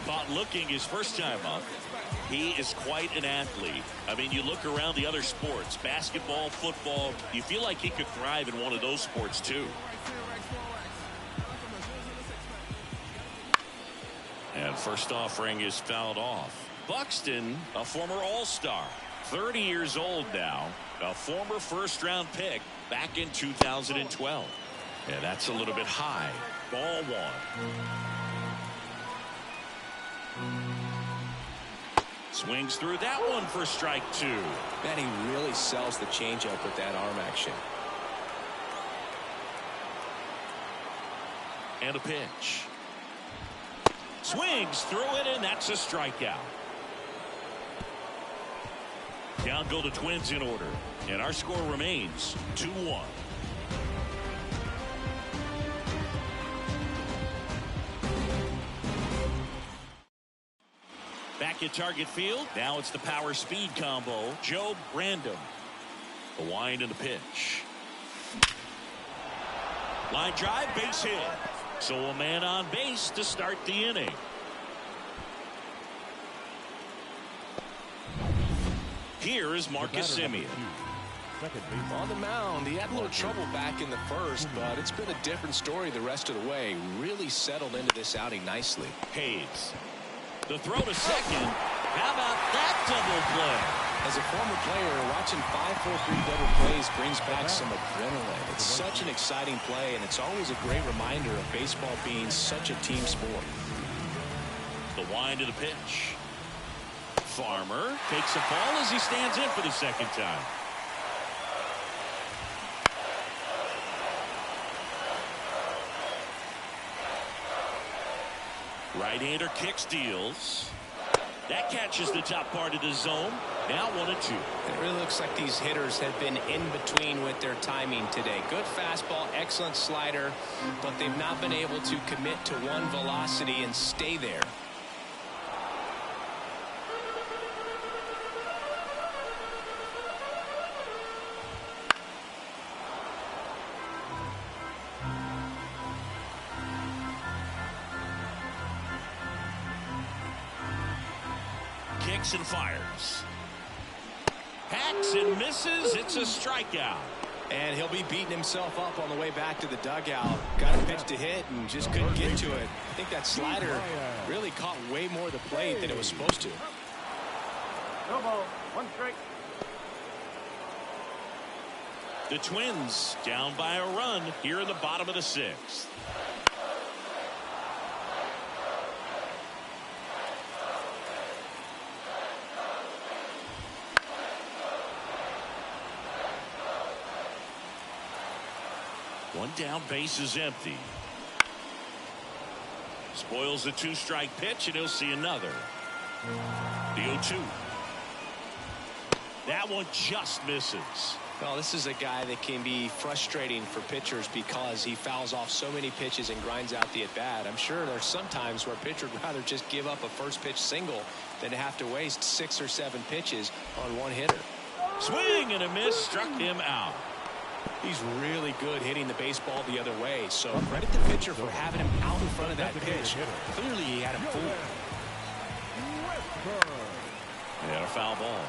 Caught looking his first time up. He is quite an athlete. I mean, you look around the other sports, basketball, football, you feel like he could thrive in one of those sports too. And first offering is fouled off. Buxton, a former All-Star, 30 years old now, a former first-round pick back in 2012. Yeah, that's a little bit high. Ball one. Swings through that one for strike two. Man, he really sells the changeup with that arm action. And a pitch. Swings through it, and that's a strikeout. Down go the Twins in order. And our score remains 2-1. Back at Target Field. Now it's the power speed combo. Joe Random. The wind and the pitch. Line drive, base hit. So a man on base to start the inning. Here is Marcus Semien. On the mound, he had a little trouble back in the first, but it's been a different story the rest of the way. Really settled into this outing nicely. Hayes. The throw to second. How about that double play? As a former player, watching 5-4-3 double plays brings back some adrenaline. It's such an exciting play, and it's always a great reminder of baseball being such a team sport. The wind of the pitch. Farmer takes a ball as he stands in for the second time. Right-hander kicks, deals. That catches the top part of the zone. Now 1-2. It really looks like these hitters have been in between with their timing today. Good fastball, excellent slider, but they've not been able to commit to one velocity and stay there. Kicks and fires. Hacks and misses. It's a strikeout. And he'll be beating himself up on the way back to the dugout. Got a pitch to hit and just couldn't get to it. I think that slider really caught way more of the plate than it was supposed to. No ball. 1 strike. The Twins down by a run here in the bottom of the 6th. One down, base is empty. Spoils the 2-strike pitch, and he'll see another. The 0-2. That one just misses. Well, this is a guy that can be frustrating for pitchers because he fouls off so many pitches and grinds out the at-bat. I'm sure there's some times where a pitcher would rather just give up a first-pitch single than to have to waste 6 or 7 pitches on one hitter. Swing and a miss, struck him out. He's really good hitting the baseball the other way, so credit the pitcher for having him out in front of that pitch. Clearly he had him fooled. And a foul ball.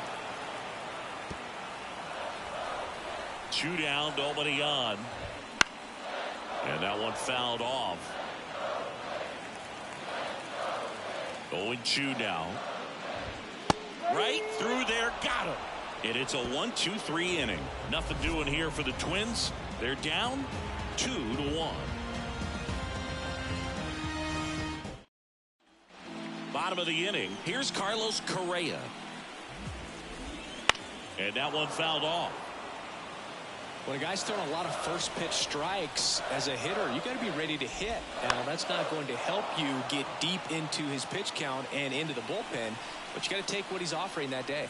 2 down, nobody on. And that one fouled off. 0-2 now. Right through there, got him. And it's a 1-2-3 inning. Nothing doing here for the Twins. They're down 2-1. Bottom of the inning. Here's Carlos Correa. And that one fouled off. When a guy's throwing a lot of first pitch strikes as a hitter, you got to be ready to hit. Now, that's not going to help you get deep into his pitch count and into the bullpen, but you got to take what he's offering that day.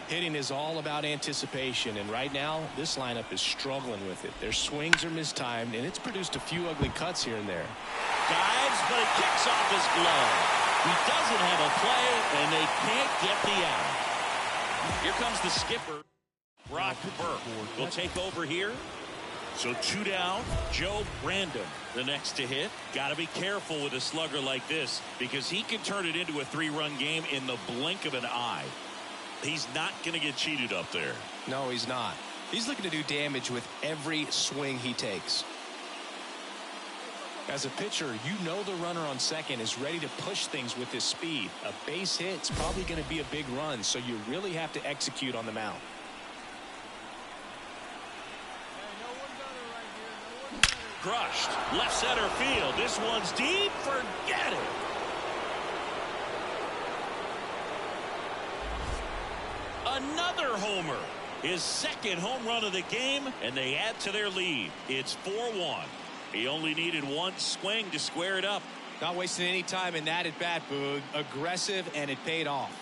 Hitting is all about anticipation, and right now this lineup is struggling with it. Their swings are mistimed, and it's produced a few ugly cuts here and there. Dives, but it kicks off his glove. He doesn't have a play, and they can't get the out. Here comes the skipper. Brock Burke will take over here. So 2 down. Joe Random, the next to hit. Got to be careful with a slugger like this because he can turn it into a 3-run game in the blink of an eye. He's not going to get cheated up there. No, he's not. He's looking to do damage with every swing he takes. As a pitcher, you know the runner on second is ready to push things with his speed. A base hit's probably going to be a big run, so you really have to execute on the mound. Crushed. Left center field. This one's deep. Forget it. Another homer. His second home run of the game, and they add to their lead. It's 4-1. He only needed one swing to square it up. Not wasting any time in that at bat, Boog. Aggressive, and it paid off.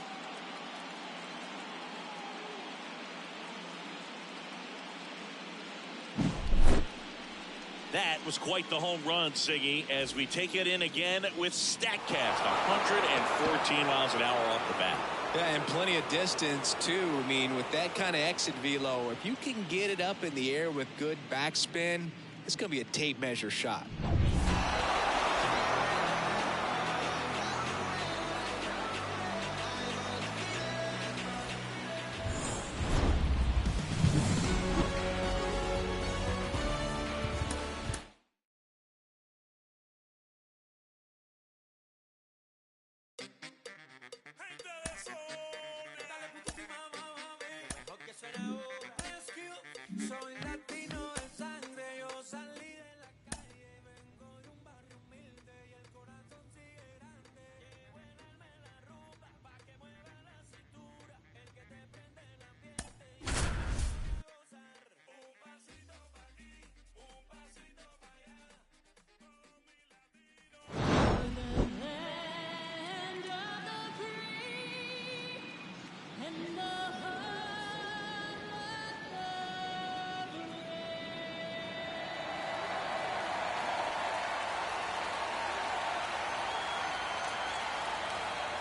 That was quite the home run, Siggy, as we take it in again with StatCast. 114 miles an hour off the bat. Yeah, and plenty of distance, too. I mean, with that kind of exit velo, if you can get it up in the air with good backspin, it's going to be a tape measure shot.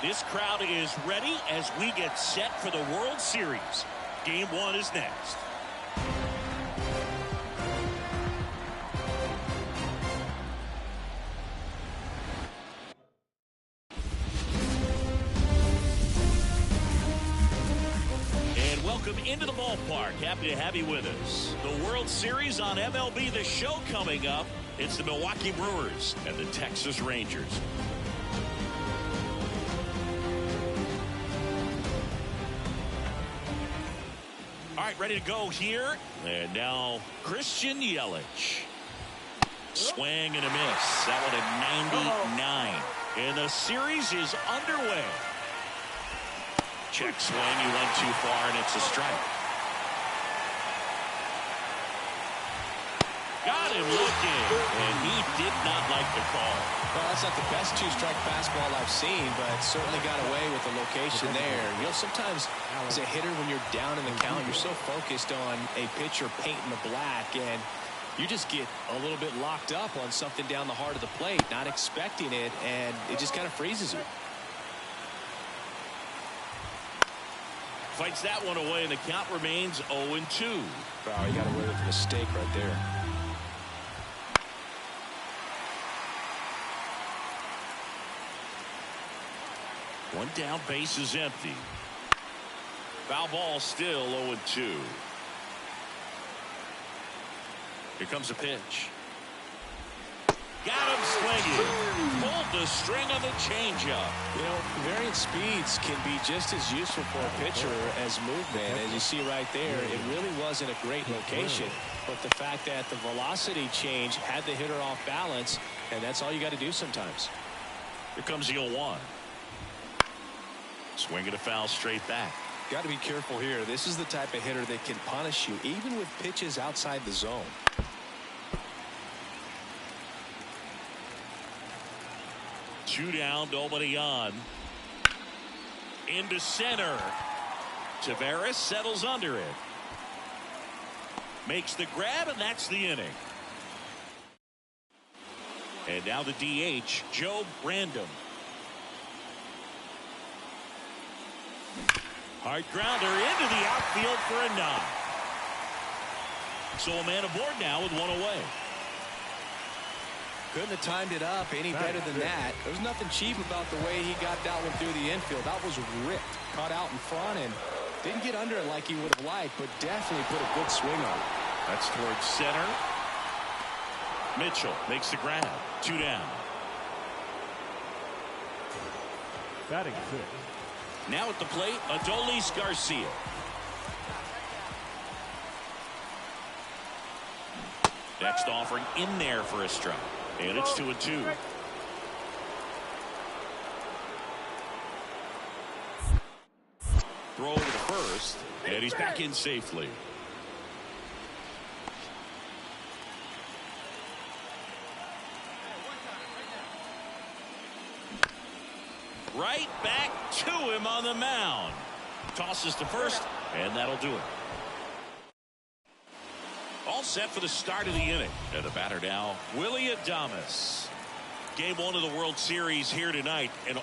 This crowd is ready as we get set for the World Series. Game 1 is next. And welcome into the ballpark. Happy to have you with us. The World Series on MLB The Show coming up. It's the Milwaukee Brewers and the Texas Rangers. All right, ready to go here. And now Christian Yelich. Swing and a miss. That one at 99. And the series is underway. Check swing. He went too far, and it's a strike. Got him looking, and he did not like the call. Well, that's not the best two-strike fastball I've seen, but certainly got away with the location there. You know, sometimes as a hitter, when you're down in the count, you're so focused on a pitcher painting the black, and you just get a little bit locked up on something down the heart of the plate, not expecting it, and it just kind of freezes you. Fights that one away, and the count remains 0-2. Wow, you got away with a mistake right there. One down, base is empty. Foul ball still 0-2. Here comes a pitch. Got him swinging. Pulled the string on the changeup. You know, varying speeds can be just as useful for a pitcher as movement. As you see right there, it really wasn't a great location. But the fact that the velocity change had the hitter off balance, and that's all you got to do sometimes. Here comes the 0-1. Swinging a foul straight back. Got to be careful here. This is the type of hitter that can punish you even with pitches outside the zone. Two down, nobody on. Into center. Taveras settles under it. Makes the grab, and that's the inning. And now the DH, Joe Random. Hard grounder into the outfield for a knock. So a man aboard now with one away. Couldn't have timed it up any better than that. There was nothing cheap about the way he got that one through the infield. That was ripped, caught out in front, and didn't get under it like he would have liked, but definitely put a good swing on it. That's towards center. Mitchell makes the grab. 2 down. Batting fifth. Now at the plate, Adolis Garcia. Next offering in there for a strike. And it's 2-2. Throw over to first, and he's back in safely. Right back to him on the mound. Tosses to first, and that'll do it. All set for the start of the inning. And the batter now, Willy Adames. Game 1 of the World Series here tonight. And